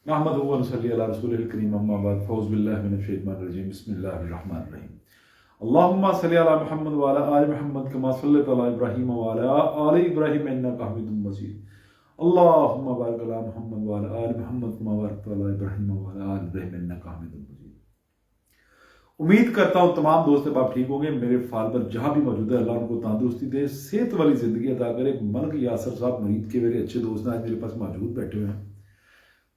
नहमदुहु व नसल्ली अला रसूलिल करीम अम्मा बाद फौज़ बिल्लाहि मिनश शैतानिर रजीम बिस्मिल्लाहिर रहमानिर रहीम अल्लाहुम्मा सल्लि अला मुहम्मद व अला आलि मुहम्मद कमा सल्लैता अला इब्राहीम व अला आलि इब्राहीम इन्नका हमीदुम मजीद अल्लाहुम्मा बारिक अला मुहम्मद व अला आलि मुहम्मद कमा बारकता अला इब्राहीम व अला आलि इब्राहीम इन्नका हमीदुम मजीद। उम्मीद करता हूँ तमाम दोस्त आप ठीक होंगे। मेरे फादर जहाँ भी मौजूद है अल्लाह उनको तंदुरुस्ती दे, सेहत वाली जिंदगी अदा करे। मलक यासर साहब मरीद के मेरे अच्छे दोस्त आज मेरे पास मौजूद बैठे हुए हैं।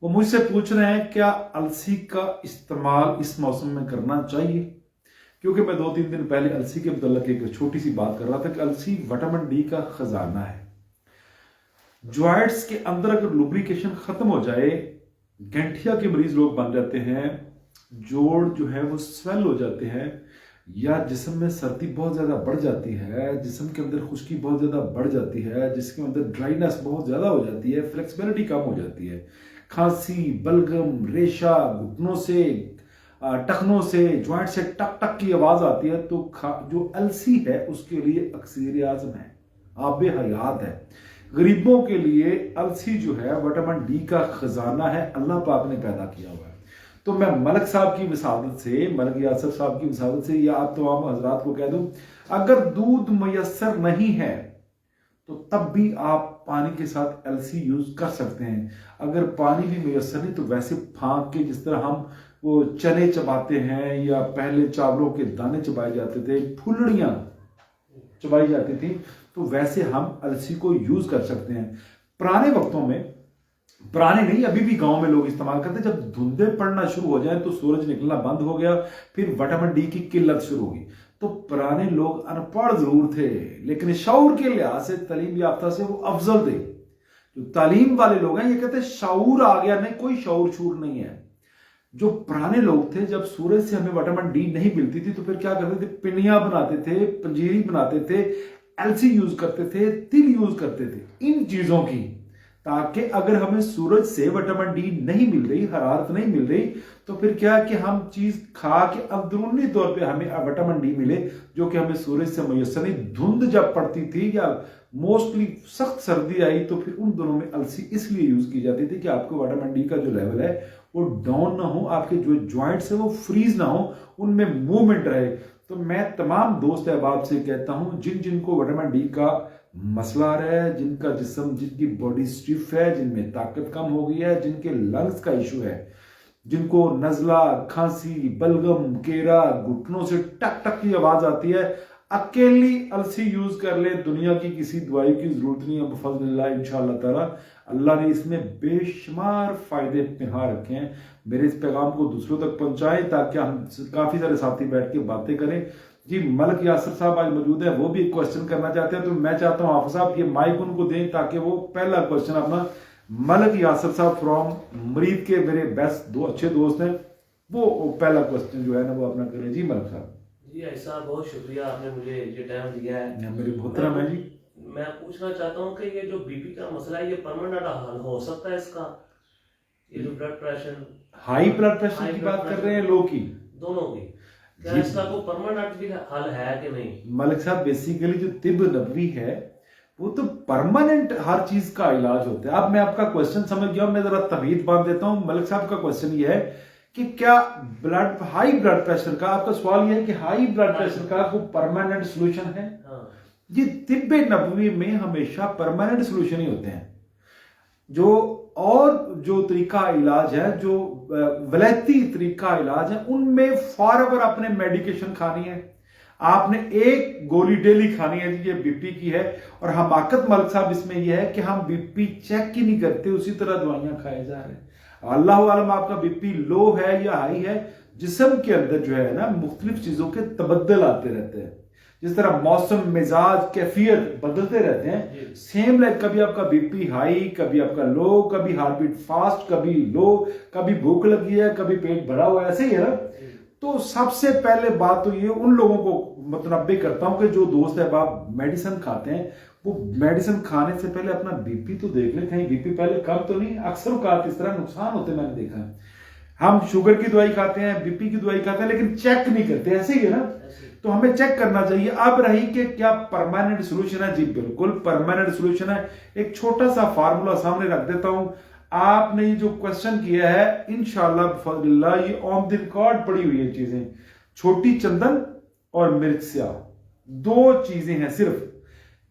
वो मुझसे पूछ रहे हैं क्या अलसी का इस्तेमाल इस मौसम में करना चाहिए, क्योंकि मैं 2-3 दिन पहले अलसी के मतलब एक छोटी सी बात कर रहा था कि अलसी विटामिन डी का खजाना है। जॉइंट्स के अंदर अगर लुब्रिकेशन खत्म हो जाए, गंठिया के मरीज लोग बन जाते हैं, जोड़ जो है वो स्वेल हो जाते हैं, या जिस्म में सर्दी बहुत ज्यादा बढ़ जाती है, जिस्म के अंदर खुश्की बहुत ज्यादा बढ़ जाती है, जिसके अंदर ड्राइनेस बहुत ज्यादा हो जाती है, फ्लेक्सिबिलिटी कम हो जाती है, खांसी, बलगम, रेशा, घुटनों से, टखनों से, ज्वाइंट से टक टक की आवाज आती है, तो जो अलसी है उसके लिए अक्सीर आजम है, आबे हयात है। गरीबों के लिए अलसी जो है विटामिन डी का खजाना है, अल्लाह पाक ने पैदा किया हुआ है। तो मैं मलक साहब की विसादत से, मलक यासर साहब की विसादत से, या आप तमाम हजरात को कह दूं, अगर दूध मैसर नहीं है तो तब भी आप पानी के साथ अलसी यूज कर सकते हैं। अगर पानी भी मैसर नहीं तो वैसे फांक के, जिस तरह हम वो चने चबाते हैं या पहले चावलों के दाने चबाए जाते थे, फुलड़ियां चबाई जाती थी, तो वैसे हम अलसी को यूज कर सकते हैं। पुराने वक्तों में, पुराने नहीं अभी भी गांव में लोग इस्तेमाल करते हैं, जब धुंधे पड़ना शुरू हो जाए तो सूरज निकलना बंद हो गया, फिर विटामिन डी की किल्लत शुरू होगी, तो पुराने लोग अनपढ़ जरूर थे लेकिन शऊर के लिहाज से, तालीम याफ्ता से वो अफजल थे। जो तालीम वाले लोग हैं ये कहते हैं शऊर आ गया, नहीं कोई शऊर शूर नहीं है। जो पुराने लोग थे, जब सूरज से हमें विटामिन डी नहीं मिलती थी तो फिर क्या करते थे, पिनिया बनाते थे, पंजीरी बनाते थे, एलसी यूज करते थे, तिल यूज करते थे, इन चीजों की, ताकि अगर हमें सूरज से विटामिन डी नहीं मिल रही, हरारत नहीं मिल रही, तो फिर क्या है कि हम चीज खा के अंदरूनी तौर पे हमें विटामिन डी मिले, जो कि हमें सूरज से मैसर नहीं। धुंध जब पड़ती थी या मोस्टली सख्त सर्दी आई तो फिर उन दोनों में अलसी इसलिए यूज की जाती थी कि आपको विटामिन डी का जो लेवल है वो डाउन ना हो, आपके जो ज्वाइंट्स है वो फ्रीज ना हो, उनमें मूवमेंट रहे। तो मैं तमाम दोस्त अहबाब से कहता हूं, जिनको विटामिन डी का मसला आ रहा है, जिनका जिस्म, जिनकी बॉडी स्टिफ है, जिनमें ताकत कम हो गई है, जिनके लंग्स का इशू है, जिनको नजला, खांसी, बलगम, केरा, घुटनों से टक टक की आवाज आती है, अकेली अलसी यूज कर ले, दुनिया की किसी दवाई की जरूरत नहीं है। बफज़लिल्लाह इंशाअल्लाह ताला अल्लाह ने इसमें बेशुमार फायदे पिन्हा रखे हैं। मेरे इस पैगाम को दूसरों तक पहुंचाएं ताकि हम काफी सारे साथी बैठ के बातें करें। जी मलक यासर साहब आज मौजूद है, वो भी एक क्वेश्चन करना चाहते हैं, तो मैं चाहता हूं हाफिज साहब ये माइक उनको दें ताकि वो पहला क्वेश्चन अपना, मलक यासर साहब फ्रॉम मरीद के मेरे बेस्ट दो अच्छे दोस्त हैं, वो पहला क्वेश्चन जो है ना वो अपना करें। जी मलक साहब। जी ऐसा बहुत शुक्रिया, आपने मुझे ये टाइम दिया है। मेरी मोहतरम है जी। मैं पूछना चाहता हूँ कि ये जो बीपी का मसला है ये परमानेंट हल हो सकता है इसका? ये जो blood pressure, high blood pressure की बात कर रहे हैं, लो की, दोनों की, क्या इसका कोई परमानेंट भी हल है कि नहीं? मलिक साहब बेसिकली जो तिब नबवी है वो तो परमानेंट हर चीज का इलाज होता है। अब मैं आपका क्वेश्चन समझ गया, मैं जरा तमीज बांध देता हूं। मलिक साहब का क्वेश्चन ये है कि क्या हाई ब्लड प्रेशर का, आपका सवाल ये है कि हाई ब्लड प्रेशर का कोई परमानेंट सोल्यूशन है? ये तिब्बे नबवी में हमेशा परमानेंट सोल्यूशन ही होते हैं। जो तरीका इलाज है, जो वलैती तरीका इलाज है, उनमें फॉरएवर आपने मेडिकेशन खानी है, आपने एक गोली डेली खानी है जी, ये बीपी की है। और हमाकत मलिक साहब इसमें यह है कि हम बीपी चेक ही नहीं करते, उसी तरह दवाइयां खाए जा रहे हैं। अल्लाह आलम आपका बीपी लो है या हाई है, जिस्म के अंदर जो है ना मुख्तलिफ चीजों के तबद्दल आते रहते हैं, जिस तरह मौसम, मिजाज, कैफियत बदलते रहते हैं, सेम लाइक कभी आपका बीपी हाई, कभी आपका लो, कभी हार्ट बीट फास्ट, कभी लो, कभी भूख लगी है, कभी पेट भरा हुआ है, ऐसे ही है ना। तो सबसे पहले बात तो ये उन लोगों को मुतनब्बे करता हूं कि जो दोस्त है बाप मेडिसिन खाते हैं, वो मेडिसिन खाने से पहले अपना बीपी तो देख ले, कहीं बीपी पहले कम तो नहीं। अक्सर औकात इस तरह नुकसान होते मैंने देखा है, हम शुगर की दवाई खाते हैं, बीपी की दवाई खाते हैं, लेकिन चेक नहीं करते, ऐसे ही है ना। तो हमें चेक करना चाहिए। अब रही कि क्या परमानेंट सोल्यूशन है? जी बिल्कुल परमानेंट सोल्यूशन है। एक छोटा सा फार्मूला सामने रख देता हूं, आपने ये जो क्वेश्चन किया है इंशाअल्लाह बिफज़लिल्लाह ये ऑन द रिकॉर्ड पड़ी हुई है चीजें। छोटी चंदन और मिर्च स्याह, दो चीजें हैं सिर्फ।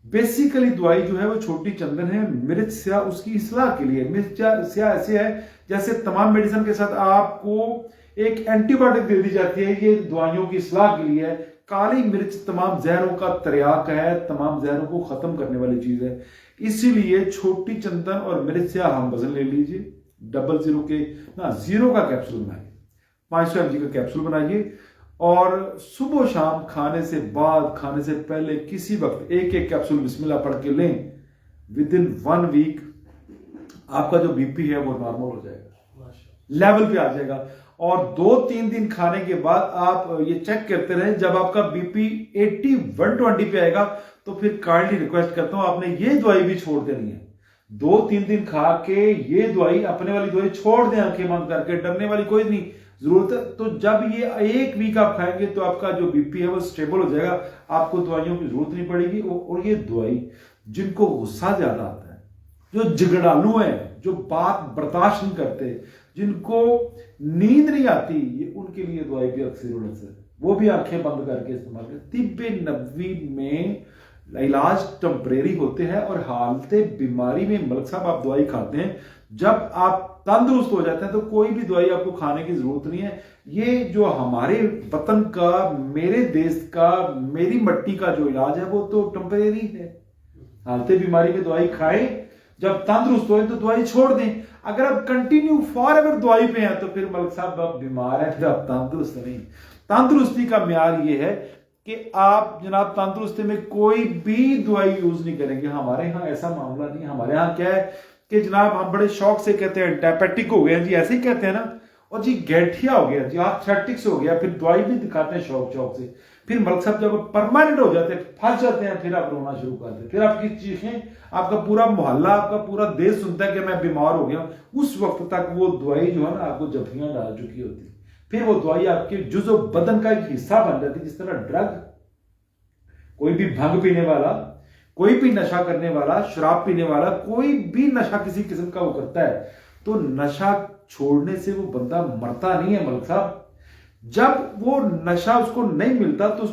बेसिकली दवाई जो है वो छोटी चंदन है, मिर्च स्याह उसकी इस्लाह के लिए। मिर्च स्याह ऐसे है जैसे तमाम मेडिसिन के साथ आपको एक एंटीबायोटिक दे दी जाती है, ये दवाइयों की इस्लाह के लिए है। काली मिर्च तमाम जहरों का तरियाक है, तमाम जहरों को खत्म करने वाली चीज है। इसीलिए छोटी चंदन और मिर्च स्याह हम वजन ले लीजिए, 00 के ना 0 का कैप्सूल बनाइए, 500 mg का कैप्सूल बनाइए और सुबह शाम खाने से बाद, खाने से पहले किसी वक्त एक एक कैप्सूल बिस्मिल्लाह पढ़ के लें। विद इन 1 वीक आपका जो बीपी है वो नॉर्मल हो जाएगा, लेवल पे आ जाएगा। और 2-3 दिन खाने के बाद आप ये चेक करते रहें, जब आपका बीपी 80-120 पे आएगा तो फिर काइंडली रिक्वेस्ट करता हूं आपने ये दवाई भी छोड़ देनी है। 2-3 दिन खा के ये दवाई, अपने वाली दवाई छोड़ दें आंखें बंद करके, डरने वाली कोई नहीं जरूरत है। तो जब ये 1 वीक आप खाएंगे तो आपका जो बीपी है वो स्टेबल हो जाएगा, आपको दवाइयों की जरूरत नहीं पड़ेगी। और ये दवाई जिनको गुस्सा ज्यादा आता है, जो झगड़ालू है, जो बात बर्दाश्त नहीं करते, जिनको नींद नहीं आती, ये उनके लिए दवाई की अक्सर है, वो भी आंखें बंद करके इस्तेमाल करें। तिब्बे नबवी में इलाज टेम्परेरी होते हैं और हालते बीमारी में मलिक साहब आप दवाई खाते हैं, जब आप तंदुरुस्त हो जाते हैं तो कोई भी दवाई आपको खाने की जरूरत नहीं है। ये जो हमारे वतन का, मेरे देश का, मेरी मट्टी का जो इलाज है वो तो टेम्परेरी है। हालते बीमारी में दवाई खाएं, जब तंदुरुस्त हो तो दवाई छोड़ दें। अगर आप कंटिन्यू फॉर एवर दवाई पे हैं तो फिर मलिक साहब आप बीमार हैं, फिर आप तंदुरुस्त नहीं। तंदुरुस्ती का म्यार ये है कि आप जनाब तंदुरुस्ती में कोई भी दवाई यूज नहीं करेंगे। हमारे यहाँ ऐसा मामला नहीं। हमारे यहाँ क्या है कि जनाब हम बड़े शौक से कहते हैं डायबिटिक हो गया जी, ऐसे ही कहते हैं ना, और जी गैठिया हो गया जी, आर्थराइटिस हो गया, फिर दवाई भी दिखाते हैं शौक से। फिर मलिक साहब जब परमानेंट हो जाते हैं, फंस जाते हैं, फिर आप रोना शुरू करते हैं, फिर आपकी चीखें, आपका पूरा मोहल्ला, आपका पूरा देश सुनता है कि मैं बीमार हो गया। उस वक्त तक वो दवाई जो है ना आपको जफियां डाल चुकी होती है। फिर वो दवाई आपके जुज़ो बदन का एक हिस्सा बन जाती है। जिस तरह ड्रग, कोई भी भंग पीने वाला, कोई भी नशा करने वाला, शराब पीने वाला, कोई भी नशा किसी किस्म का वो करता है, तो नशा छोड़ने से वो बंदा मरता नहीं है मलिक साहब। जब वो नशा उसको नहीं मिलता तो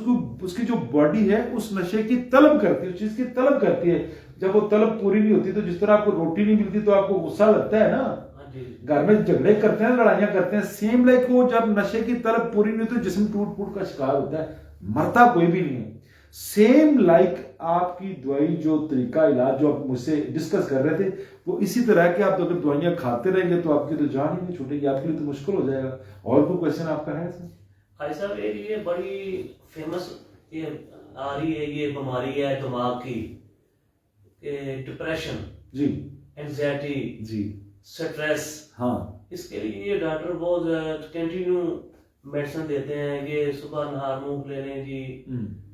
उसकी जो बॉडी है उस नशे की तलब करती है, उस चीज की तलब करती है। जब वो तलब पूरी नहीं होती तो जिस तरह आपको रोटी नहीं मिलती तो आपको गुस्सा लगता है ना, घर में झगड़े करते हैं, लड़ाइयां करते हैं। सेम लाइक वो जब नशे की तलब पूरी नहीं होती तो जिस्म टूट फूट का शिकार होता है, मरता कोई भी नहीं है। सेम लाइक आपकी दवाई जो तरीका इलाज जो आप मुझसे डिस्कस कर रहे थे वो इसी तरह के, आप अगर दवाइयां खाते रहेंगे तो आपकी तो जान ही नहीं छूटेगी, आपके लिए तो मुश्किल हो जाएगा। और कोई क्वेश्चन आपका है सर? भाई साहब ये बड़ी फेमस ये आ रही है, ये बीमारी है दिमाग की, डिप्रेशन जी, एंजाइटी जी, स्ट्रेस। हाँ, इसके लिए ये डॉक्टर बहुत कंटिन्यू मेडिसिन देते हैं। ये सुबह नहार मूंग ले लें जी,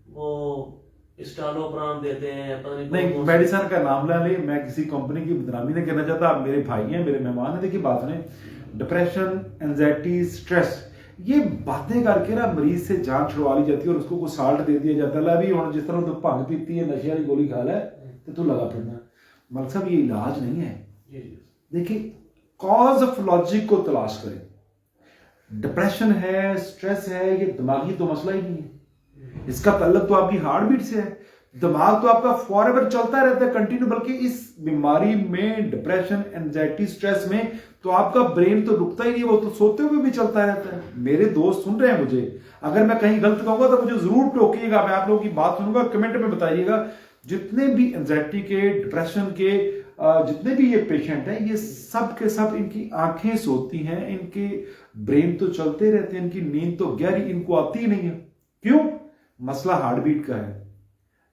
वो स्टालोप्राम देते हैं, पता नहीं मेडिसिन का नाम ना ले, मैं किसी कंपनी की बदनामी नहीं करना चाहता। आप मेरे भाई हैं, मेरे मेहमान हैं। देखिए बात सुने, डिप्रेशन, एंजाइटी, स्ट्रेस, ये बातें करके ना मरीज से जान छुड़वा ली जाती है और उसको कुछ साल्ट दे दिया जाता है। अभी और जिस तरह तो भंग पीती है, नशे वाली गोली खा ले तो तू लगा फिरना। मलिक साहब ये इलाज नहीं है। देखिए कॉज ऑफ लॉजिक को तलाश करें। डिप्रेशन है, स्ट्रेस है, ये दिमागी तो मसला ही नहीं है, इसका ताल्लुक तो आपकी हार्ट बीट से है। दिमाग तो आपका फॉरएवर चलता रहता है कंटिन्यू, बल्कि इस बीमारी में, डिप्रेशन, एंजाइटी, स्ट्रेस में तो आपका ब्रेन तो रुकता ही नहीं, वो तो सोते हुए भी चलता रहता है। मेरे दोस्त सुन रहे हैं मुझे, अगर मैं कहीं गलत कहूंगा तो मुझे जरूर टोकिएगा, मैं आप लोगों की बात सुनूंगा, कमेंट में बताइएगा। जितने भी एंजाइटी के, डिप्रेशन के जितने भी ये पेशेंट हैं, ये सब के सब इनकी आंखें सोती हैं, इनके ब्रेन तो चलते रहते हैं, इनकी नींद तो गहरी इनको आती ही नहीं है। क्यों? मसला हार्ट बीट का है,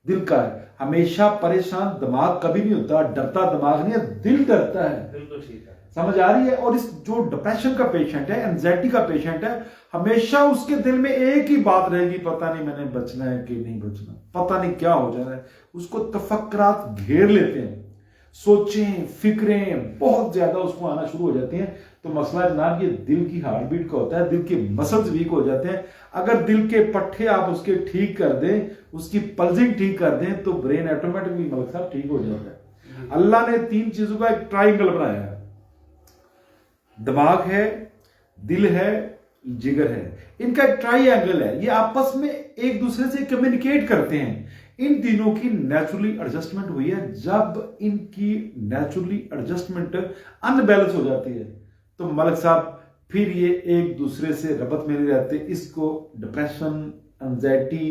दिल का है। हमेशा परेशान दिमाग कभी नहीं होता, डरता दिमाग नहीं है, दिल डरता है। बिल्कुल ठीक है, समझ आ रही है? और इस जो डिप्रेशन का पेशेंट है, एंजाइटी का पेशेंट है, हमेशा उसके दिल में एक ही बात रहेगी, पता नहीं मैंने बचना है कि नहीं बचना, पता नहीं क्या हो जाना है। उसको तफक्कुरात घेर लेते हैं, सोचें फिक्रें बहुत ज्यादा उसको आना शुरू हो जाती हैं। तो मसला जनाब ये दिल की हार्ट बीट का होता है, दिल के मसल्स वीक हो जाते हैं। अगर दिल के पट्टे आप उसके ठीक कर दें, उसकी पल्सिंग ठीक कर दें, तो ब्रेन ऑटोमेटिकली मलिक साहब ठीक हो जाता है। अल्लाह ने 3 चीजों का एक ट्राइंगल बनाया है, दिमाग है, दिल है, जिगर है, इनका एक ट्राइएंगल है, ये आपस में एक दूसरे से कम्युनिकेट करते हैं। इन तीनों की नेचुरली एडजस्टमेंट हुई है। जब इनकी नेचुरली एडजस्टमेंट अनबैलेंस हो जाती है तो मलिक साहब फिर ये एक दूसरे से रबत में नहीं रहते। इसको डिप्रेशन, एंजाइटी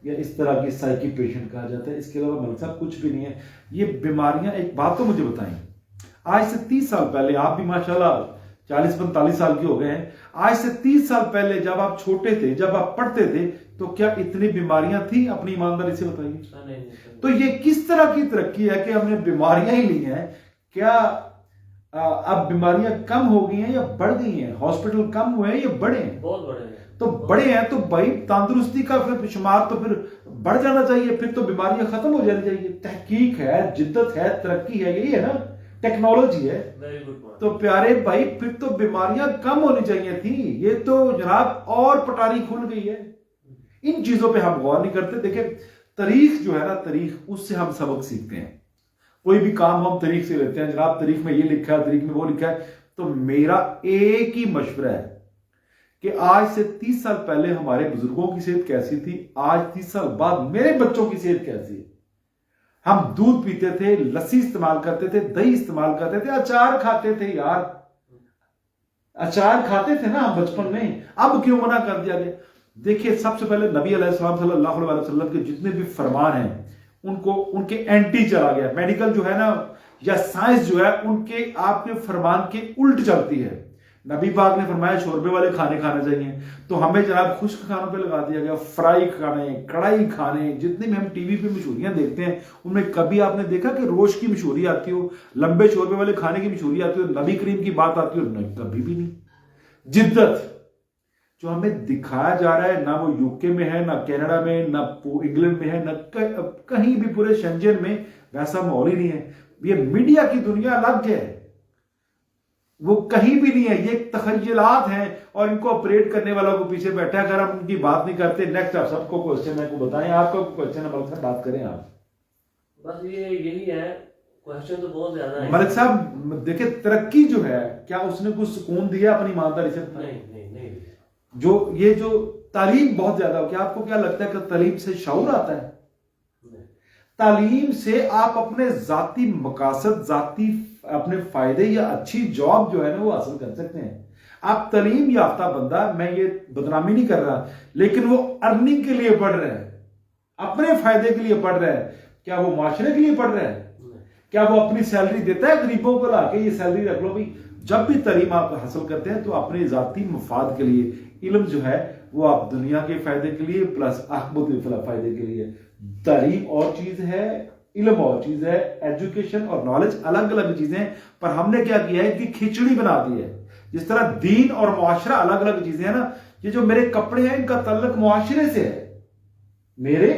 या इस तरह की साइकी पेशेंट कहा जाता है। इसके अलावा मलिक साहब कुछ भी नहीं है। ये बीमारियां, एक बात तो मुझे बताएं, आज से 30 साल पहले, आप भी माशाल्लाह 40-45 साल के हो गए हैं, आज से 30 साल पहले जब आप छोटे थे, जब आप पढ़ते थे, तो क्या इतनी बीमारियां थी? अपनी ईमानदारी से बताइए। तो ये किस तरह की तरक्की है कि हमने बीमारियां ही ली हैं? क्या अब बीमारियां कम हो गई हैं या बढ़ गई हैं? हॉस्पिटल कम हुए हैं या बढ़े हैं? बहुत बड़े हैं। तो बड़े हैं तो भाई तंदुरुस्ती का फिर शुमार तो फिर बढ़ जाना चाहिए, फिर तो बीमारियां खत्म हो जानी चाहिए। तहकीक है, जिद्दत है, तरक्की है, यही है ना, टेक्नोलॉजी है। तो प्यारे भाई फिर तो बीमारियां कम होनी चाहिए थी। ये तो जनाब और पटारी खुल गई है। इन चीजों पे हम गौर नहीं करते। देखिए तारीख जो है ना, तारीख, उससे हम सबक सीखते हैं। कोई भी काम हम तारीख से लेते हैं, जनाब तारीख में ये लिखा है, तारीख में वो लिखा है। तो मेरा एक ही मशवरा है कि आज से 30 साल पहले हमारे बुजुर्गों की सेहत कैसी थी, आज 30 साल बाद मेरे बच्चों की सेहत कैसी है। हम दूध पीते थे, लस्सी इस्तेमाल करते थे, दही इस्तेमाल करते थे, अचार खाते थे यार, अचार खाते थे ना हम बचपन में। अब क्यों मना कर दिया गया? देखिए सबसे पहले नबी अलैहिस्सलाम सल्लल्लाहु अलैहि वसल्लम के जितने भी फरमान हैं उनको, उनके एंटी चला गया। मेडिकल जो है ना या साइंस जो है, उनके आपके फरमान के उल्ट चलती है। नबी पाक ने फरमाया शोरबे वाले खाने खाने चाहिए, तो हमें जनाब खुश्क खानों पे लगा दिया गया। फ्राई खाने, कढ़ाई खाने, जितने भी हम टीवी पे मशहूरियां देखते हैं उनमें कभी आपने देखा कि रोश की मशहूरी आती हो, लंबे शोरबे वाले खाने की मशहूरी आती हो, नबी करीम की बात आती हो? नहीं, कभी भी नहीं। जिद्दत जो हमें दिखाया जा रहा है, ना वो यूके में है, ना कनाडा में, ना इंग्लैंड में है, ना कहीं भी पूरे शंजन में वैसा माहौल ही नहीं है। ये मीडिया की दुनिया अलग है, वो कहीं भी नहीं है। ये तखयलात हैं और इनको ऑपरेट करने वालों को पीछे बैठा है। अगर हम उनकी बात नहीं करते, नेक्स्ट आप सबको क्वेश्चन है को बताएं, आपका क्वेश्चन है, मलिक साहब बात करें आप। बस ये यही है, क्वेश्चन तो बहुत ज्यादा है। मलिक साहब देखिए तरक्की जो है, क्या उसने कुछ सुकून दिया अपनी ईमानदारी से? नहीं। जो ये जो तालीम बहुत ज्यादा हो, क्या आपको क्या लगता है कि तालीम से शऊर आता है? तालीम से आप अपने जाती मकासद, जाती अपने फायदे या अच्छी जॉब जो है ना वो हासिल कर सकते हैं। आप तालीम याफ्ता बंदा, मैं ये बदनामी नहीं कर रहा, लेकिन वो अर्निंग के लिए पढ़ रहा है, अपने फायदे के लिए पढ़ रहा है। क्या वो माशरे के लिए पढ़ रहा है? क्या वो अपनी सैलरी देता है गरीबों को लाके, ये सैलरी रख लो भाई? जब भी तालीम आप हासिल करते हैं तो अपने जाती मफाद के लिए, इल्म जो है वो आप दुनिया के फायदे के लिए प्लस आखिरत के फायदे के लिए। तालीम और चीज है, इल्म और चीज है, एजुकेशन और नॉलेज अलग अलग चीजें। पर हमने क्या किया है कि खिचड़ी बना दी है। जिस तरह दीन और मुआशरा अलग अलग चीजें हैं ना, ये जो मेरे कपड़े हैं इनका ताल्लुक मुआशरे से है, मेरे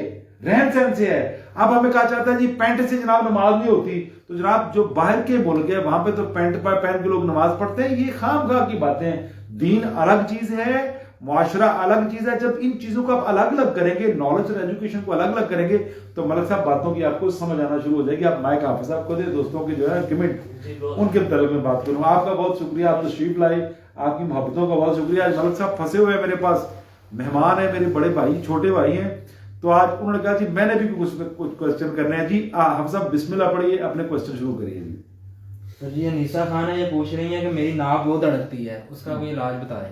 रहन सहन से है। अब हमें कहा जाता है जी पैंट से जनाब नमाज नहीं होती, तो जनाब जो बाहर के मुल्क है वहां पे तो पैंट पर पहन के लोग नमाज पढ़ते हैं। ये खामखा की बातें हैं। दीन अलग चीज है, मुआशरा अलग चीज है। जब इन चीजों को आप अलग अलग करेंगे, नॉलेज और एजुकेशन को अलग अलग करेंगे, तो मलिक साहब बातों की आपको समझ आना शुरू हो जाएगी। आप माइक हाफिज साहब को दे, दोस्तों के जो है कमेंट उनके तलब में बात करूँ। आपका बहुत शुक्रिया, आप तशरीफ लाए, आपकी मोहब्बतों का बहुत शुक्रिया। आज मलिक साहब फंसे हुए हैं, मेरे पास मेहमान है, मेरे बड़े भाई, छोटे भाई हैं, तो आज उन्होंने कहा जी मैंने भी कुछ क्वेश्चन करने हैं जी। हम सब बिस्मिल्लाह पढ़िए, अपने क्वेश्चन शुरू करिए जी। सर जी अनीसा खान है, ये पूछ रही है कि मेरी नाक बहुत अड़कती है, उसका कोई इलाज बताएं।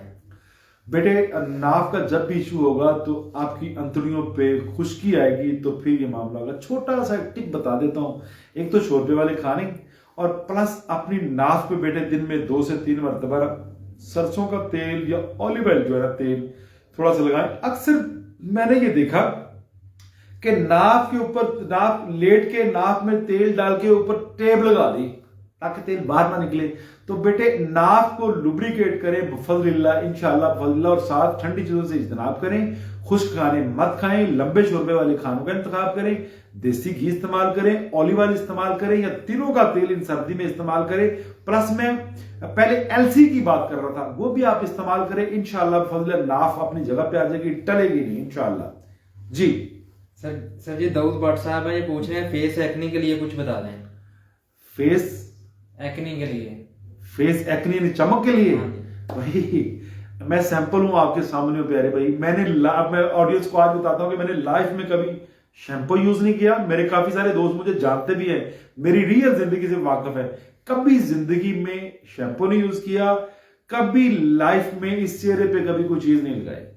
बेटे नाफ का जब भी इशू होगा तो आपकी अंतड़ियों पे खुश्की आएगी, तो फिर ये मामला होगा। छोटा सा टिप बता देता हूँ, एक तो शोरबे वाले खाने और प्लस अपनी नाफ पे बेटे दिन में 2 से 3 मरतबा सरसों का तेल या ऑलिव ऑयल जो है ना तेल थोड़ा सा लगाएं। अक्सर मैंने ये देखा कि नाफ के ऊपर, नाफ लेट के नाफ में तेल डाल के ऊपर टेप लगा दी ताकि तेल बाहर ना निकले। तो बेटे नाफ को लुब्रिकेट करें बफज़लिल्लाह, इंशाअल्लाह बफज़लिल्लाह, और साथ ठंडी चीजों से इज्तनाब करें, खुश्क खाने मत खाएं, लंबे शोरबे वाले खानों का इंतखाब करें, देसी घी इस्तेमाल करें, ऑलिव ऑयल इस्तेमाल करें या तिलों का तेल इन सर्दी में इस्तेमाल करें। प्लस में पहले एलसी की बात कर रहा था, वो भी आप इस्तेमाल करें, इंशाअल्लाह बफज़लिल्लाह नाफ अपनी जगह पे आ जाएगी, टलेगी नहीं इंशाअल्लाह जी। सर जी दाऊद भट्ट साहब है, ये पूछ रहे हैं फेस एक्ने के लिए कुछ बता दें। फेस एक्ने के लिए फेस एक्ने यानी चमक के लिए। हाँ जी। भाई मैं सैंपल हूं आपके सामने हूं प्यारे भाई। मैं ऑडियंस को आज बताता हूं कि मैंने लाइफ में कभी शैम्पू यूज नहीं किया। मेरे काफी सारे दोस्त मुझे जानते भी हैं, मेरी रियल जिंदगी से वाकिफ है। कभी जिंदगी में शैम्पू नहीं यूज किया, कभी लाइफ में इस चेहरे पे कभी कोई चीज नहीं लगाई।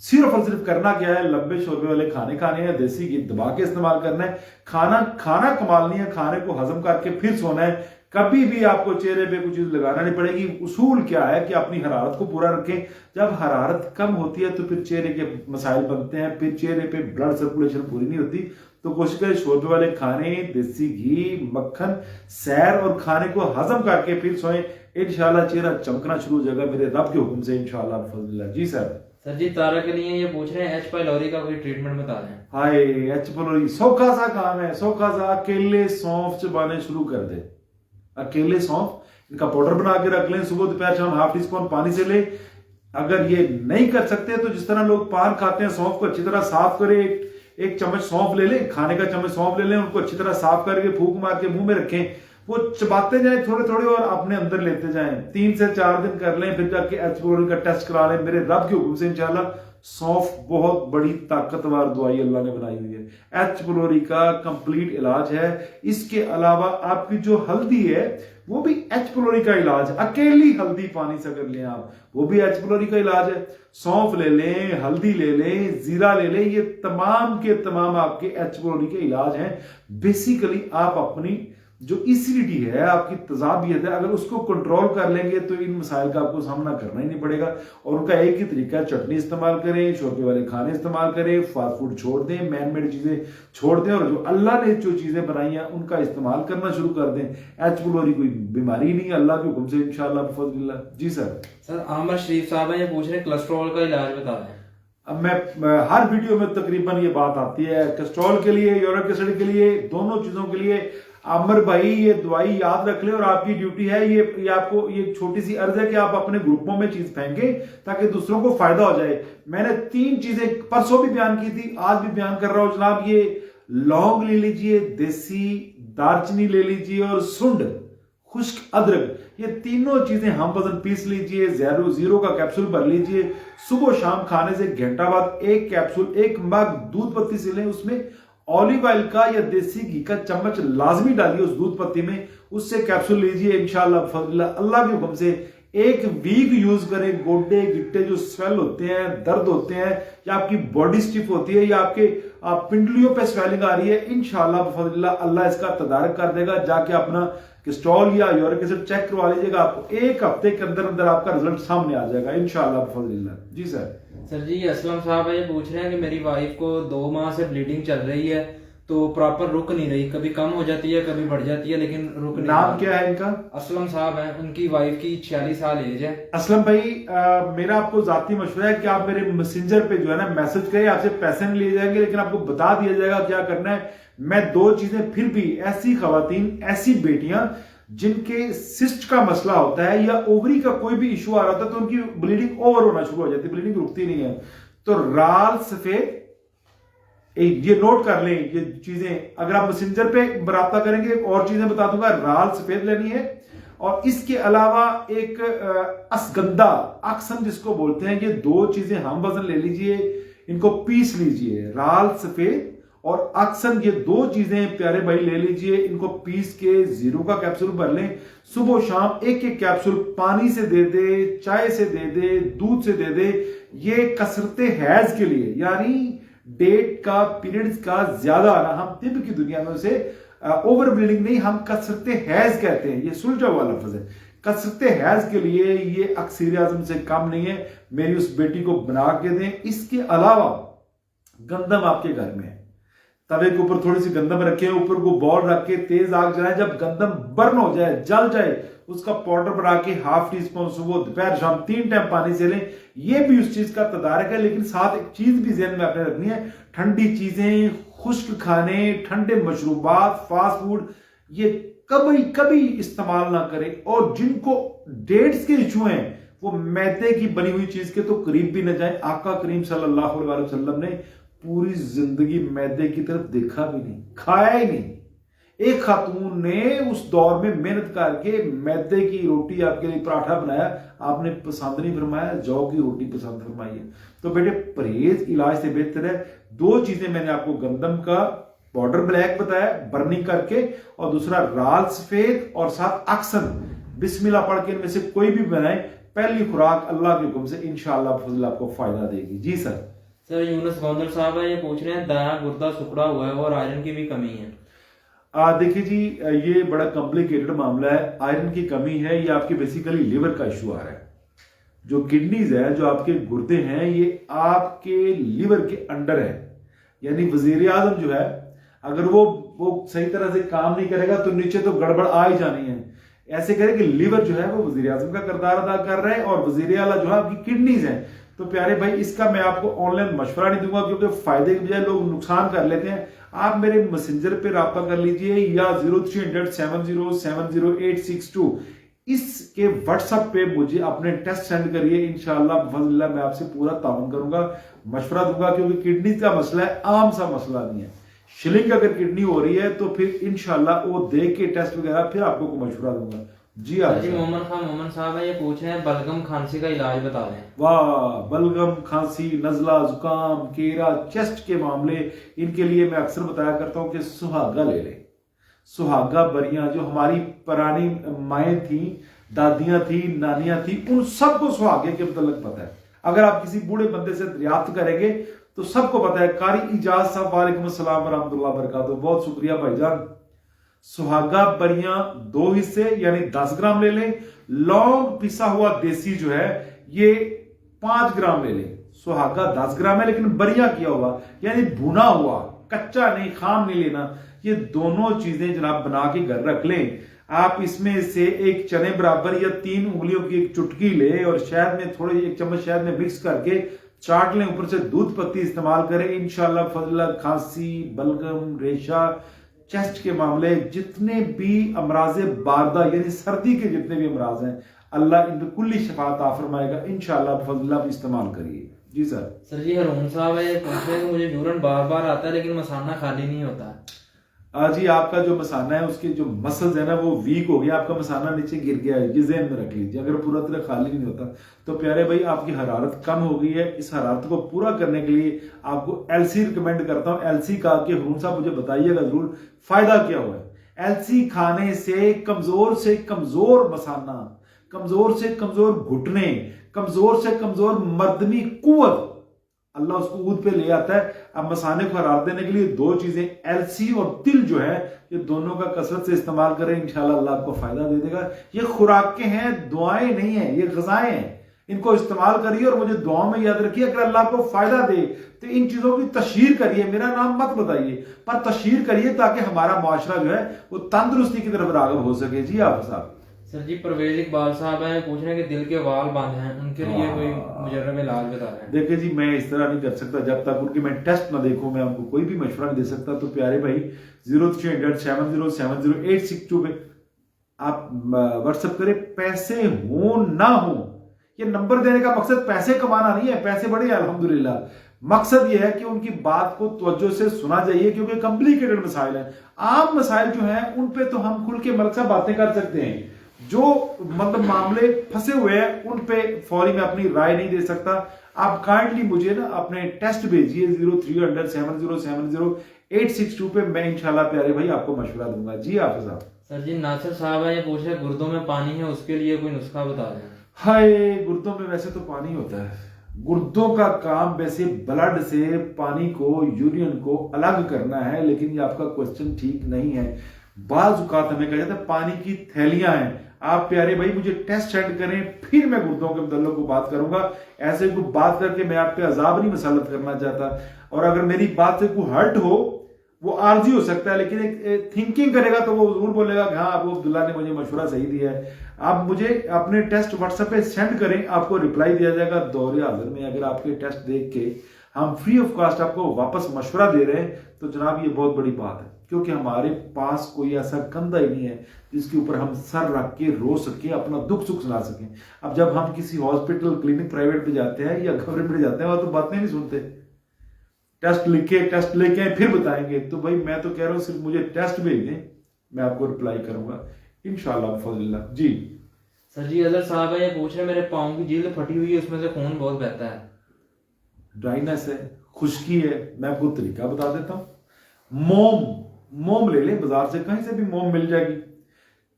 सिर्फ और सिर्फ करना क्या है, लंबे शोरबे वाले खाने खाने हैं, देसी घी दबा के इस्तेमाल करना है, खाना कमाल नहीं है, खाने को हजम करके फिर सोना है। कभी भी आपको चेहरे पे कुछ चीज लगाना नहीं पड़ेगी। उसूल क्या है कि अपनी हरारत को पूरा रखें। जब हरारत कम होती है तो फिर चेहरे के मसाइल बनते हैं, फिर चेहरे पे ब्लड सर्कुलेशन पूरी नहीं होती। तो कोशिश करें शोरबे वाले खाने, देसी घी, मक्खन, सैर और खाने को हजम करके फिर सोएं। इंशाल्लाह चेहरा चमकना शुरू हो जाएगा मेरे रब के हुक्म से इंशाल्लाह फजलिल्लाह। जी सर जी तारा के लिए ये पूछ रहे हैं एच पाइलोरी का कोई ट्रीटमेंट बता दें। हाय एच पाइलोरी सौखा सा काम है, सौखा सा। अकेले सौंफ चबाने शुरू कर दे, अकेले सौंफ इनका पाउडर बना के रख लें, सुबह दोपहर शाम हाफ टी स्पून पानी से ले। अगर ये नहीं कर सकते तो जिस तरह लोग पान खाते हैं, सौंफ को अच्छी तरह साफ करें, एक चम्मच सौंफ ले लें, खाने का चम्मच सौंफ ले लें, उनको अच्छी तरह साफ करके फूंक मार के मुंह में रखें, वो चबाते जाएं थोड़े थोड़े और अपने अंदर लेते जाएं। 3 से 4 दिन कर लें, फिर जाके एच पाइलोरी का टेस्ट करा लें। मेरे रब के हुक्म से इंशाल्लाह सौंफ बहुत बड़ी ताकतवर दवाई अल्लाह ने बनाई हुई है। एच पाइलोरी का कंप्लीट इलाज है। इसके अलावा आपकी जो हल्दी है वो भी एच पाइलोरी का इलाज है। अकेली हल्दी पानी से कर लें आप, वो भी एच पाइलोरी का इलाज है। सौंफ ले लें, हल्दी ले लें, जीरा ले लें, ये तमाम के तमाम आपके एच पाइलोरी के इलाज हैं। बेसिकली आप अपनी जो एसिडिटी है, आपकी तजाबियत है, अगर उसको कंट्रोल कर लेंगे तो इन मसाइल का आपको सामना करना ही नहीं पड़ेगा। और उनका एक ही तरीका है, चटनी इस्तेमाल करें, शोरबे वाले खाने इस्तेमाल करें, फास्ट फूड छोड़ दें, मैन मेड चीजें छोड़ दें और जो अल्लाह ने जो चीजें बनाई हैं उनका इस्तेमाल करना शुरू कर दें। एच पाइलोरी कोई बीमारी नहीं, अल्लाह के हुक्म से इंशाल्लाह बिफज़लिल्लाह। जी सर आमर शरीफ साहब है, ये पूछ रहे हैं कोलेस्ट्रॉल का इलाज बता दें। अब मैं हर वीडियो में तकरीबन ये बात आती है, कोलेस्ट्रॉल के लिए, यूरिक एसिड के लिए, दोनों चीजों के लिए। आमर भाई ये दवाई याद रख ले और आपकी ड्यूटी है, ये आपको ये छोटी सी अर्ज है कि आप अपने ग्रुपों में चीज फेंकें ताकि दूसरों को फायदा हो जाए। मैंने 3 चीजें परसों भी बयान की थी, आज भी बयान कर रहा हूं जनाब। ये लौंग ले लीजिए, देसी दालचीनी ले लीजिए और सुंड, खुश्क अदरक, ये तीनों चीजें हम वजन पीस लीजिए। जीरो का कैप्सूल भर लीजिए। सुबह शाम खाने से घंटा बाद 1 कैप्सूल, 1 मग दूध पत्ती से लें, उसमें ऑलिव ऑयल का या देसी घी का चम्मच लाजमी डालिए उस दूध पत्ती में, उससे कैप्सूल लीजिए इंशाल्लाह फजलिल्लाह। अल्लाह के हुक्म से 1 वीक यूज करें। गोड्डे गिट्टे जो स्वेल होते हैं, दर्द होते हैं, या आपकी बॉडी स्टिफ होती है, या आपके पिंडलियों पे स्वेलिंग आ रही है, इंशाल्लाह फजलिल्लाह अल्लाह इसका तदारक कर देगा। जाके अपना कोलेस्ट्रॉल या यूरिक एसिड चेक करवा लीजिएगा, आपको 1 हफ्ते के अंदर अंदर आपका रिजल्ट सामने आ जाएगा इंशाल्लाह फजलिल्लाह। जी सर जी असलम साहब है, ये पूछ रहे हैं कि मेरी वाइफ को 2 माह से ब्लीडिंग चल रही है, तो प्रॉपर रुक नहीं रही, कभी कम हो जाती है कभी बढ़ जाती है, लेकिन रुक नहीं। नाम क्या है इनका? असलम साहब है, उनकी वाइफ की 46 साल एज है। असलम भाई मेरा आपको जाती मशवरा है कि आप मेरे मैसेंजर पे जो है ना मैसेज करें, आपसे पैसे नहीं लिए जाएंगे, लेकिन आपको बता दिया जाएगा क्या करना है। मैं 2 चीजें फिर भी, ऐसी खवातीन, ऐसी बेटियां जिनके सिस्ट का मसला होता है या ओवरी का कोई भी इशू आ रहा होता है तो उनकी ब्लीडिंग ओवर होना शुरू हो जाती है, ब्लीडिंग रुकती नहीं है, तो राल सफेद, ये नोट कर लें ये चीजें। अगर आप मैसेंजर पे बराबता करेंगे और चीजें बता दूंगा। राल सफेद लेनी है और इसके अलावा एक असगंदा, अक्सन जिसको बोलते हैं, ये 2 चीजें हम वजन ले लीजिए, इनको पीस लीजिए। राल सफेद और अक्सन, ये 2 चीजें प्यारे भाई ले लीजिए, इनको पीस के जीरो का कैप्सूल भर लें। सुबह शाम 1-1 कैप्सूल पानी से दे दे, चाय से दे दे, दूध से दे दे। ये कसरते हैज के लिए, यानी डेट का, पीरियड्स का ज्यादा आना, हम तिब की दुनिया में उसे ओवर ब्लीडिंग नहीं, हम कसरते हैज कहते हैं, ये सुलझा हुआ लफ्ज है। कसरते हैज के लिए ये अक्सर आजम से कम नहीं है, मेरी उस बेटी को बना के दें। इसके अलावा गंदम आपके घर में है, तवे के ऊपर थोड़ी सी गंदम रखें, ऊपर को बॉल रख के तेज आग जलाएं, जब गंदम बर्न हो जाए, जल जाए, उसका पाउडर बना के हाफ टी स्पून सुबह दोपहर शाम 3 टाइम पानी से लें। ये भी उस चीज का तदारक है, लेकिन साथ एक चीज भी ज़हन में आपने रखनी है, ठंडी चीजें, खुश्क खाने, ठंडे मशरूबात, फास्ट फूड, ये कभी कभी इस्तेमाल ना करें। और जिनको डेट्स के इशू हैं वो मैदे की बनी हुई चीज के तो करीब भी न जाए। आका करीम सल्लल्लाहु अलैहि वसल्लम ने पूरी जिंदगी मैदे की तरफ देखा भी नहीं, खाया ही नहीं। एक खातून ने उस दौर में मेहनत करके मैदे की रोटी आपके लिए पराठा बनाया, आपने पसंद नहीं फरमाया, जौ की रोटी पसंद फरमाई है। तो बेटे परहेज इलाज से बेहतर है। दो चीजें मैंने आपको गंदम का पाउडर ब्लैक बताया बर्निंग करके, और दूसरा राल सफेद और साथ अक्सन बिस्मिल्लाह पढ़ के इनमें से कोई भी बनाए, पहली खुराक अल्लाह के हुक्म से इंशाअल्लाह फजल आपको फायदा देगी। जी सर। यूनुस गौंदल साहब है, ये पूछ रहे हैं दायां गुर्दा सिकुड़ा हुआ है और आयरन की भी कमी है। देखिए जी, ये बड़ा कॉम्प्लिकेटेड मामला है। आयरन की कमी है, ये आपके बेसिकली लिवर का इशू आ रहा है। जो किडनीज है, जो आपके गुर्दे हैं, ये आपके लिवर के अंडर है। यानी वजीर आजम जो है, अगर वो सही तरह से काम नहीं करेगा तो नीचे तो गड़बड़ आ ही जानी है। ऐसे करें कि लिवर जो है वो वजीर आजम का किरदार अदा कर रहा है और वजीर आला जो है आपकी किडनीज है। तो प्यारे भाई, इसका मैं आपको ऑनलाइन मशवरा नहीं दूंगा, क्योंकि फायदे के बजाय लोग नुकसान कर लेते हैं। आप मेरे मैसेंजर पे राब्ता कर लीजिए या 030070700862 इसके व्हाट्सएप पे मुझे अपने टेस्ट सेंड करिए। इंशाअल्लाह बफज़लिल्लाह मैं आपसे पूरा ताउन करूंगा, मशवरा दूंगा, क्योंकि किडनी का मसला है, आम सा मसला नहीं है। शिलिंग अगर किडनी हो रही है तो फिर इंशाअल्लाह वो देख के टेस्ट वगैरह फिर आपको मशवरा दूंगा। जी हाँ जी। मोहम्मद साहब है, ये पूछ रहे हैं बलगम खांसी का इलाज बता दें। वाह, बलगम खांसी, नजला, जुकाम, केरा, चेस्ट के मामले, इनके लिए मैं अक्सर बताया करता हूं कि सुहागा ले लें। सुहागा बरियां जो हमारी पुरानी माएँ थी, दादियां थी, नानियां थी, उन सबको सुहागे के मतलब पता है। अगर आप किसी बूढ़े बंदे से दरियाफ्त करेंगे तो सबको पता है। कारी इजाज साहब वालेकुम अस्सलाम व रहमतुल्लाह व बरकातहू, बहुत शुक्रिया भाईजान। सुहागा बरियां 2 हिस्से यानी 10 ग्राम ले लें। लौंग पिसा हुआ देसी जो है ये 5 ग्राम ले लें। सुहागा 10 ग्राम है लेकिन बरियां किया हुआ यानी भुना हुआ, कच्चा नहीं, खाम नहीं लेना। ये दोनों चीजें जनाब बना के घर रख लें। आप इसमें से एक चने बराबर या 3 उंगलियों की एक चुटकी ले और शहद में थोड़ी 1 चम्मच शहद में मिक्स करके चाट लें, ऊपर से दूध पत्ती इस्तेमाल करें। इंशाल्लाह फजला खांसी, बलगम, रेशा, चेस्ट के मामले, जितने भी अमराज बारदा यानी सर्दी के जितने भी अमराज हैं, अल्लाह इन पे कुल्ली शफात फरमाएगा। इंशाल्लाह फजला इस्तेमाल करिए। जी सर जी। हरून साहब है, पूछ रहे हैं कि मुझे यूरिन बार बार आता है लेकिन मसाना खाली नहीं होता। जी, आपका जो मसाना है उसके जो मसल्स है ना वो वीक हो गया, आपका मसाना नीचे गिर गया है, ये ज़हन में रख लीजिए। अगर पूरा तरह खाली नहीं होता तो प्यारे भाई आपकी हरारत कम हो गई है। इस हरारत को पूरा करने के लिए आपको एलसी रिकमेंड करता हूं। एलसी का के हरून साहब मुझे बताइएगा जरूर फायदा क्या हुआ है। एलसी खाने से कमजोर मसाना, कमजोर से कमजोर घुटने, कमजोर से कमजोर मर्दनी कुव्वत अल्लाह उसको ऊद पे ले आता है। अब मसाने को हरार देने के लिए 2 चीजें, एलसी और तिल जो है, ये दोनों का कसरत से इस्तेमाल करें, इंशाल्लाह अल्लाह आपको फायदा दे देगा। ये खुराकें हैं, दुआएं नहीं है, ये ग़िज़ाएं हैं। इनको इस्तेमाल करिए और मुझे दुआओं में याद रखिए। अगर अल्लाह आपको फायदा दे तो इन चीजों की तशहीर करिए, मेरा नाम मत बताइए, पर तशहीर करिए ताकि हमारा मुआशरा जो है वो तंदुरुस्ती की तरफ राग़िब हो सके। जी आप साहब। सर जी, परवेज इकबाल साहब हैं, पूछ रहे हैं कि दिल के वाल बंद हैं, उनके लिए कोई मुजर्रब इलाज बता रहे हैं। देखिए जी, मैं इस तरह नहीं कर सकता जब तक उनके मैं टेस्ट ना देखूं, मैं आपको कोई भी मशवरा नहीं दे सकता। तो प्यारे भाई 030070700862 पे आप व्हाट्सएप करें। पैसे हो ना हो, ये नंबर देने का मकसद पैसे कमाना नहीं है, पैसे बड़े अल्हम्दुलिल्लाह। मकसद ये है कि उनकी बात को तवज्जो से सुना जाइए, क्योंकि कॉम्प्लिकेटेड मसाइल हैं। आम मसाइल जो हैं उन पे तो हम खुल के मलक से बातें कर सकते हैं, जो मतलब मामले फंसे हुए हैं उन पे फौरी मैं अपनी राय नहीं दे सकता। आप काइंडली मुझे ना अपने टेस्ट भेजिए 030070700862 पे, मैं इंशाल्लाह प्यारे भाई आपको मशवरा दूंगा। जी हाफिज़ साहब। सर जी, नासिर साहब है, ये पूछ रहे हैं गुर्दों में पानी है, उसके लिए कोई नुस्खा बता दें। हाय, गुर्दों में वैसे तो पानी होता है। गुर्दों का काम वैसे ब्लड से पानी को, यूरिन को अलग करना है, लेकिन ये आपका क्वेश्चन ठीक नहीं है। बाज़ औक़ात हमें कहा जाता है पानी की थैलियां हैं। आप प्यारे भाई मुझे टेस्ट सेंड करें, फिर मैं गुर्दों के मुतल्लिक़ को बात करूंगा। ऐसे कोई बात करके मैं आप पे अजाब नहीं मसलत करना चाहता। और अगर मेरी बात से कोई हर्ट हो, वो आर्जी हो सकता है, लेकिन एक थिंकिंग करेगा तो वो जरूर बोलेगा कि हाँ अबू अब्दुल्ला ने मुझे मशवरा सही दिया है। आप मुझे अपने टेस्ट व्हाट्सएप पे सेंड करें, आपको रिप्लाई दिया जाएगा दौरे हाजिर में। अगर आपके टेस्ट देख के हम फ्री ऑफ कॉस्ट आपको वापस मशवरा दे रहे हैं तो जनाब ये बहुत बड़ी बात है, क्योंकि हमारे पास कोई ऐसा कंधा ही नहीं है जिसके ऊपर हम सर रख के रो सके, अपना दुख सुख सुना सकें। अब जब हम किसी हॉस्पिटल, क्लिनिक, प्राइवेट पे जाते हैं या गवर्नमेंट पे जाते हैं, वहां तो बातें नहीं सुनते। टेस्ट लेके फिर बताएंगे। तो भाई मैं तो कह रहा हूं सिर्फ मुझे टेस्ट भेज दें, मैं आपको रिप्लाई करूंगा इंशाल्लाह बिफज़लिल्लाह। जी सर जी अजहर साहब है, ये पूछ रहे हैं मेरे पाँव की जिल्द फटी हुई है, उसमें से खून बहुत बहता है। ड्राइनेस है, खुश्की है, मैं आपको तरीका बता देता हूँ। मोम ले लें बाजार से, कहीं से भी मोम मिल जाएगी,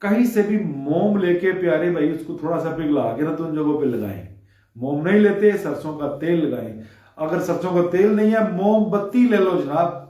कहीं से भी मोम लेके प्यारे भाई उसको थोड़ा सा पिघला के ना तो उन जगहों पे लगाएं। मोम नहीं लेते, सरसों का तेल लगाएं। अगर सरसों का तेल नहीं है, मोमबत्ती ले लो जनाब,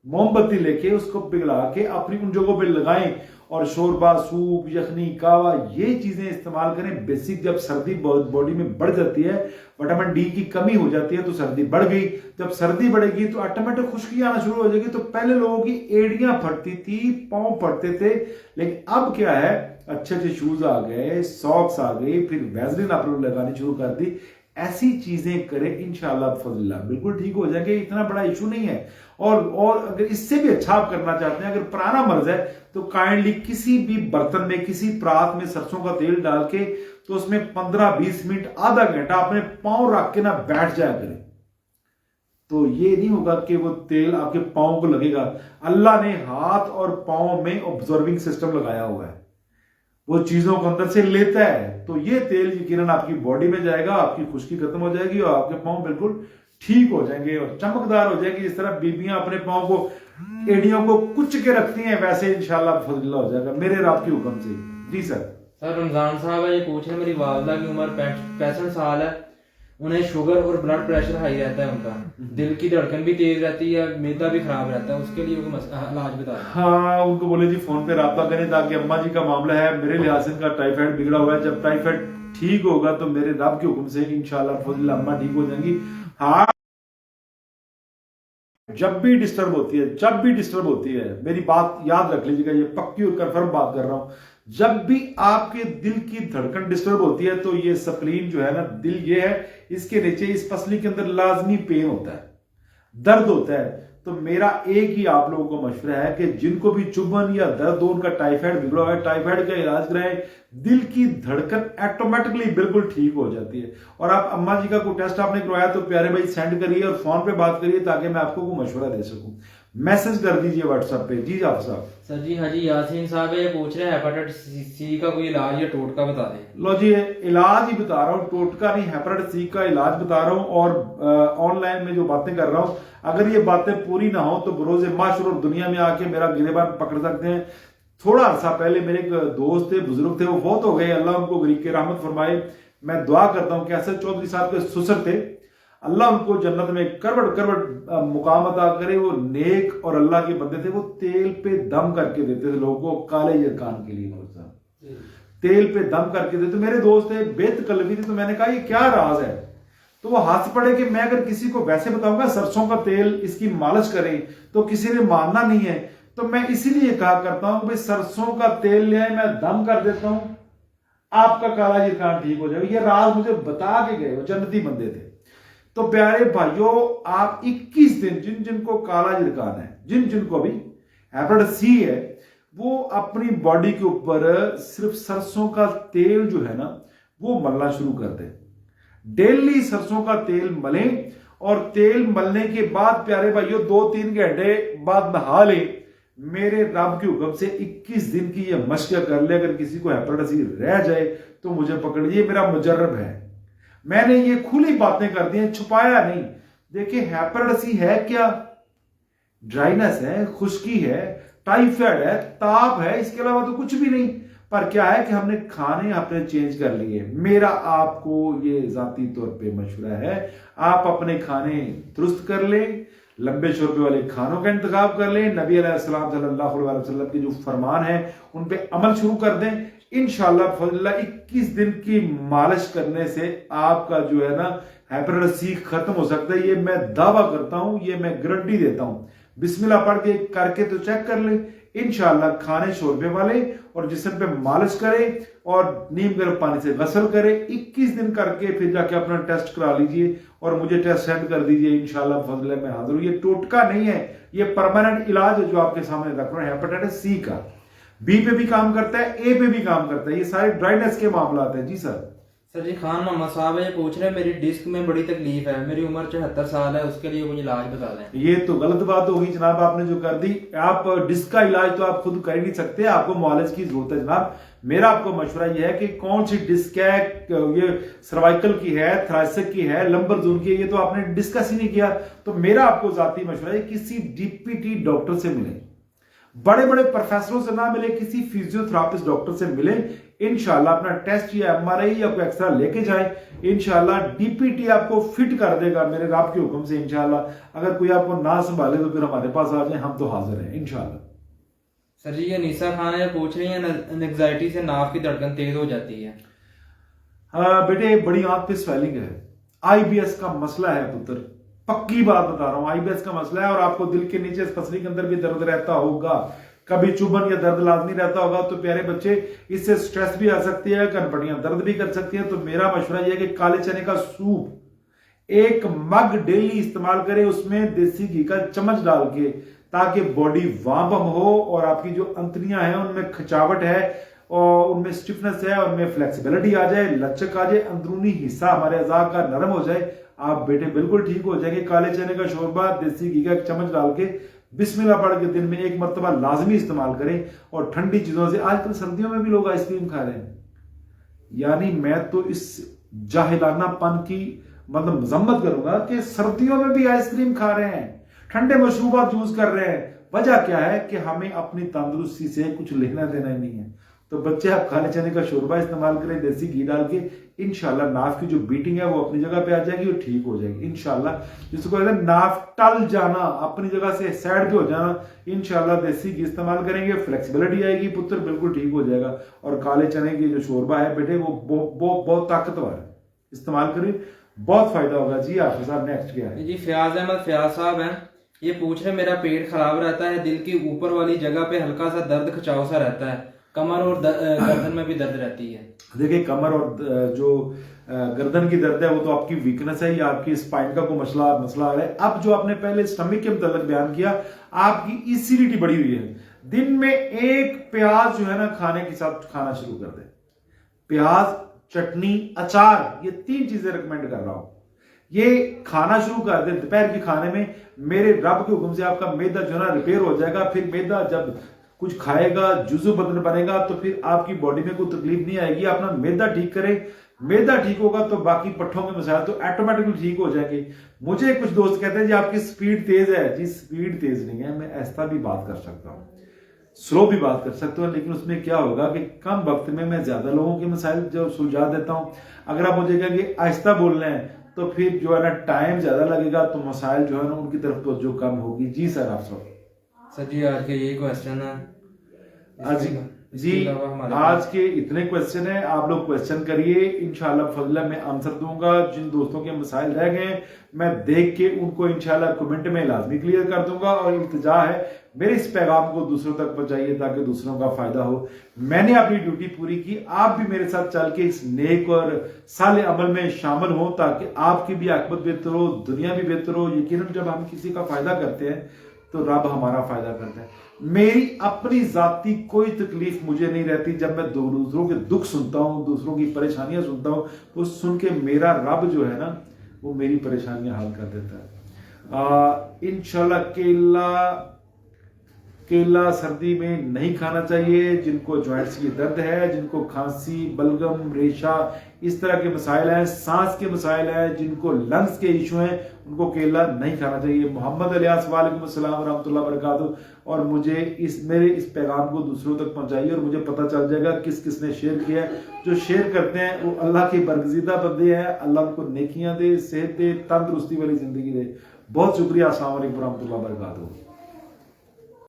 मोमबत्ती लेके उसको पिघला के अपनी उन जगहों पे लगाएं और शोरबा, सूप, यखनी, कावा ये चीजें इस्तेमाल करें। बेसिक जब सर्दी बॉडी में बढ़ जाती है, विटामिन डी की कमी हो जाती है तो सर्दी बढ़ गई। जब सर्दी बढ़ेगी तो ऑटोमेटिक खुश्की आना शुरू हो जाएगी। तो पहले लोगों की एड़ियां फटती थी, पांव फटते थे, लेकिन अब क्या है, अच्छे अच्छे शूज आ गए, सॉक्स आ गई, फिर वैसलीन आप लोग लगानी शुरू कर दी। ऐसी चीजें करें इंशाल्लाह फजल्ला बिल्कुल ठीक हो जाएंगे, इतना बड़ा इशू नहीं है। और अगर इससे भी अच्छा आप करना चाहते हैं, अगर पुराना मर्ज है तो काइंडली किसी भी बर्तन में, किसी परात में सरसों का तेल डाल के तो उसमें 15-20 मिनट, आधा घंटा अपने पांव रख के ना बैठ जाया करें। तो ये नहीं होगा कि वो तेल आपके पांव को लगेगा। अल्लाह ने हाथ और पांव में ऑब्जर्विंग सिस्टम लगाया हुआ है, वो चीजों को अंदर से लेता है। तो ये तेल यकीनन आपकी बॉडी में जाएगा, आपकी खुश्की खत्म हो जाएगी और आपके पांव बिल्कुल ठीक हो जाएंगे और चमकदार हो जाएंगे। जिस तरह बीबियां अपने पांव को, एड़ियों को कुच के रखती हैं, वैसे इंशाल्लाह फजल्ला हो जाएगा मेरे रब के हुक्म से। जी सर। सर रमजान साहब है, ये पूछ रहे हैं मेरी वालदा की उम्र 65 साल है, उन्हें शुगर और ब्लड प्रेशर हाई रहता है, उनका दिल की धड़कन भी तेज रहती है, मैदा भी खराब रहता है, उसके लिए इलाज बता। हाँ, उनको बोले जी फोन पे राब्ता करें, ताकि अम्मा जी का मामला है, मेरे लिहाज से इनका टाइफाइड बिगड़ा हुआ है। जब टाइफाइड ठीक होगा तो मेरे रब के हुक्म से इंशाल्लाह फजल्ला अम्मा ठीक हो जाएंगी। हाँ, जब भी डिस्टर्ब होती है, मेरी बात याद रख लीजिएगा, ये पक्की और कंफर्म बात कर रहा हूं, जब भी आपके दिल की धड़कन डिस्टर्ब होती है तो ये स्प्लीन जो है ना, दिल ये है, इसके नीचे इस पसली के अंदर लाजमी पेन होता है, दर्द होता है। तो मेरा एक ही आप लोगों को मशवरा है कि जिनको भी चुभन या दर्द हो, उनका टाइफाइड बिगड़ा हुआ है, टाइफाइड का इलाज कराएं। दिल की धड़कन ऑटोमेटिकली बिल्कुल ठीक हो जाती है। और आप अम्मा जी का कोई टेस्ट आपने करवाया तो प्यारे भाई सेंड करिए और फोन पे बात करिए, ताकि मैं आपको कोई मशवरा दे सकूं। मैसेज कर दीजिए व्हाट्सएप पे। जी आप साहब। सर जी हाजी यासीन साहब ये पूछ रहे हैं हेपेटाइटिस सी का कोई इलाज या टोटका बता दें। लो जी, इलाज ही बता रहा हूँ, टोटका नहीं, हेपेटाइटिस सी का इलाज बता रहा हूँ। और ऑनलाइन में जो बातें कर रहा हूँ, अगर ये बातें पूरी ना हो तो बरोज़े माशर और दुनिया में आके मेरा गिरेबान पकड़ सकते हैं। थोड़ा अर्सा पहले मेरे एक दोस्त थे, बुजुर्ग थे, वो बहुत हो गए, अल्लाह उनको गरीब के रहमत फरमाए। मैं दुआ करता हूँ कि ऐसे चौधरी साहब के ससुर थे, अल्लाह उनको जन्नत में करवट करवट मुकाम अता करे। वो नेक और अल्लाह के बंदे थे, वो तेल पे दम करके देते थे लोगों को काले यरकान के लिए। तेल पे दम करके देते। मेरे दोस्त थे, बेतकल्लफी थी, तो मैंने कहा ये क्या राज है, तो वो हंस पड़े कि मैं अगर किसी को वैसे बताऊंगा सरसों का तेल इसकी मालिश करें तो किसी ने मानना नहीं है। तो मैं इसीलिए कहा करता हूं भाई सरसों का तेल ले आए, मैं दम कर देता हूं, आपका काला यरकान ठीक हो जाएगा। ये राज मुझे बता के गए, वो जन्नती बंदे थे। तो प्यारे भाइयों, आप 21 दिन जिन जिनको काला यरकान है, जिन जिनको भी हेपेटाइटिस सी है, वो अपनी बॉडी के ऊपर सिर्फ सरसों का तेल जो है ना वो मलना शुरू कर दें। डेली सरसों का तेल मलें और तेल मलने के बाद प्यारे भाइयों 2-3 घंटे बाद नहा लें। मेरे रब के हुक्म से 21 दिन की ये मशक कर ले। अगर किसी को हेपेटाइटिस सी रह जाए तो मुझे पकड़ लीजिए, मेरा मुजर्रब है, मैंने ये खुली बातें कर दी हैं, छुपाया नहीं। देखिए हेपेटाइटिस सी है क्या? ड्राइनेस है, खुश्की है, टाइफाइड है, ताप है, इसके अलावा तो कुछ भी नहीं। पर क्या है कि हमने खाने अपने चेंज कर लिए। मेरा आपको ये जाती तौर पे मशवरा है, आप अपने खाने दुरुस्त कर लें, लंबे शोरबे वाले खानों का इंतखाब कर लें, नबी अलैहिस्सलाम सल्लल्लाहु अलैहि वसल्लम के जो फरमान है उन पे अमल शुरू कर दें। इंशाअल्लाह फजल्ला 21 दिन की मालिश करने से आपका जो है ना हेपेटाइटिस सी खत्म हो सकता है। ये मैं दावा करता हूं, ये मैं गारंटी देता हूं। बिस्मिल्लाह पढ़ के करके तो चेक कर ले। इंशाअल्लाह खाने शोरबे वाले और जिस्म पे मालिश करें और नीम गर्म पानी से गसल करें। 21 दिन करके फिर जाके अपना टेस्ट करा लीजिए और मुझे टेस्ट सेंड कर दीजिए। इंशाअल्लाह फजल में हाजिर हूं। ये टोटका नहीं है, ये परमानेंट इलाज है जो आपके सामने रख रहे हैं। हेपेटाइटिस सी का बी पे भी काम करता है, ए पे भी काम करता है। ये सारे ड्राइनेस के मामला है। जी सर। सर जी खान मोहम्मद साहब ये पूछ रहे हैं मेरी डिस्क में बड़ी तकलीफ है, मेरी उम्र 74 साल है, उसके लिए मुझे इलाज बता दें। ये तो गलत बात होगी जनाब, आपने जो कर दी। आप डिस्क का इलाज तो आप खुद कर ही नहीं सकते, आपको मुआलिज की जरूरत है जनाब। मेरा आपको मशवरा ये है कि कौन सी डिस्क है, ये सर्वाइकल की है, थ्राइसिक की है, लंबर जोन की है, ये तो आपने डिस्कस ही नहीं किया। तो मेरा आपको जाती मशवरा है किसी डीपीटी डॉक्टर से मिले, बड़े बड़े प्रोफेसरों से ना मिले, किसी फिजियोथेरापिस्ट डॉक्टर से मिले। इंशाल्लाह अपना टेस्ट या एमआरआई या कोई एक्सरा लेके जाएं, इंशाल्लाह डीपीटी आपको फिट कर देगा मेरे रब के हुक्म से। इंशाल्लाह अगर कोई आपको ना संभाले तो फिर हमारे पास आ जाए, हम तो हाजिर हैं इंशाल्लाह। सर जी ये निशा खान है पूछ रही है एंग्जाइटी से नाक की धड़कन तेज हो जाती है। बेटे बड़ी आंख पे स्वेलिंग है, आईबीएस का मसला है पुत्र, पक्की बात बता रहा हूं, आईबीएस का मसला है। और आपको दिल के नीचे पसली के अंदर भी दर्द रहता होगा, कभी चुभन या दर्द लाजमी रहता होगा, तो प्यारे बच्चे इससे स्ट्रेस भी आ सकती है, कनपटियां दर्द भी कर सकती हैं। तो मेरा मशवरा यह है कि काले चने का सूप 1 मग डेली इस्तेमाल करें, उसमें देसी घी का चम्मच डाल के, ताकि बॉडी वार्म हो और आपकी जो अंतड़ियां हैं उनमें खिंचावट है और उनमें स्टिफनेस है, उनमें फ्लेक्सिबिलिटी आ जाए, लचक आ जाए, अंदरूनी हिस्सा हमारे अज़ा का नरम हो जाए, आप बेटे बिल्कुल ठीक हो जाएंगे। काले चने का शोरबा देसी घी का चम्मच डाल के बिस्मिल्लाह पढ़ के दिन में 1 मरतबा लाजमी इस्तेमाल करें। और ठंडी चीजों से, आजकल सर्दियों में भी लोग आइसक्रीम खा रहे हैं, यानी मैं तो इस जाहिलानापन की मतलब मजम्मत करूंगा कि सर्दियों में भी आइसक्रीम खा रहे हैं, ठंडे मशरूबात यूज कर रहे हैं। वजह क्या है कि हमें अपनी तंदुरुस्ती से कुछ लेना देना ही नहीं है। तो बच्चे आप काले चने का शोरबा इस्तेमाल करें देसी घी डाल के, इंशाल्लाह नाफ की जो बीटिंग है वो अपनी जगह पे आ जाएगी और ठीक हो जाएगी इंशाल्लाह। जिसको कहते हैं नाफ टल जाना, अपनी जगह से साइड पे हो जाना, इंशाल्लाह देसी घी इस्तेमाल करेंगे, फ्लेक्सिबिलिटी आएगी, पुत्र बिल्कुल ठीक हो जाएगा। और काले चने की जो शोरबा है बेटे वो बहुत ताकतवर है, इस्तेमाल करें, बहुत फायदा होगा। जी हाफिज साहब नेक्स्ट क्या है? जी फयाज अहमद फयाज साहब हैं, ये पूछ रहे मेरा पेट खराब रहता है, दिल की ऊपर वाली जगह पे हल्का सा दर्द खिंचाव सा रहता है, कमर और गर्दन में भी दर्द रहती है। देखिए कमर और जो गर्दन की दर्द है वो तो आपकी वीकनेस है या आपकी स्पाइन का कोई मसला आ रहा है। अब जो आपने पहले स्टमक के मतलब बयान किया, आपकी एसिडिटी बढ़ी हुई है, दिन में 1 प्याज जो है ना खाने के साथ खाना शुरू कर दे, प्याज, चटनी, अचार, ये 3 चीजें रिकमेंड कर रहा हूं, ये खाना शुरू कर दे दोपहर के खाने में। मेरे रब के हुक्म से आपका मैदा जो है ना रिपेयर हो जाएगा। फिर मैदा जब कुछ खाएगा, जुजू बदन बनेगा, तो फिर आपकी बॉडी में कोई तकलीफ नहीं आएगी। अपना मैदा ठीक करें, मैदा ठीक होगा तो बाकी पट्ठों के मसाइल तो ऑटोमेटिकली ठीक हो जाएंगे। मुझे कुछ दोस्त कहते हैं जी आपकी स्पीड तेज है, जी स्पीड तेज नहीं है, मैं ऐसा भी बात कर सकता हूँ, स्लो भी बात कर सकते हो, लेकिन उसमें क्या होगा कि कम वक्त में मैं ज्यादा लोगों के मसाइल जो सुलझा देता हूं। अगर आप मुझे कहेंगे आहिस्ता बोलना है तो फिर जो है ना टाइम ज्यादा लगेगा, तो मसाइल जो है ना उनकी तरफ तो जो कम होगी। जी सर आप सर जी आज के यही क्वेश्चन है जी, आज के इतने क्वेश्चन है, आप लोग क्वेश्चन करिए, इंशाल्लाह फजला मैं आंसर दूंगा। जिन दोस्तों के मसाइल रह गए मैं देख के उनको इंशाल्लाह कमेंट में लाजमी क्लियर कर दूंगा। और इल्तिजा है मेरे इस पैगाम को दूसरों तक पहुंचाइए ताकि दूसरों का फायदा हो। मैंने अपनी ड्यूटी पूरी की, आप भी मेरे साथ चल के इस नेक और साले अमल में शामिल हो ताकि आपकी भी आखिरत बेहतर हो, दुनिया भी बेहतर हो। यकीनन जब हम किसी का फायदा करते हैं तो रब हमारा फायदा करता है। मेरी अपनी जाती कोई तकलीफ मुझे नहीं रहती, जब मैं दूसरों के दुख सुनता हूं, दूसरों की परेशानियां सुनता हूं, तो सुन के मेरा रब जो है ना वो मेरी परेशानियां हल कर देता है। इंशाल्लाह केला सर्दी में नहीं खाना चाहिए। जिनको जॉइंट्स की दर्द है, जिनको खांसी, बलगम, रेशा, इस तरह के मसाइल हैं, सांस के मसाइल हैं, जिनको लंग्स के इशू हैं, उनको केला नहीं खाना चाहिए। मोहम्मद अलियास वालेकुम अस्सलाम व रहमतुल्लाहि व बरकातुहू। और मुझे मेरे इस पैगाम को दूसरों तक पहुंचाइए और मुझे पता चल जाएगा किस किस ने शेयर किया है। जो शेयर करते हैं वो अल्लाह के बरगजीदा बंदे हैं, अल्लाह उनको नेकियां दे, सेहत दे, तंदुरुस्ती वाली जिंदगी दे। बहुत शुक्रिया। अस्सलाम वालेकुम व रहमतुल्लाहि व बरकातुहू।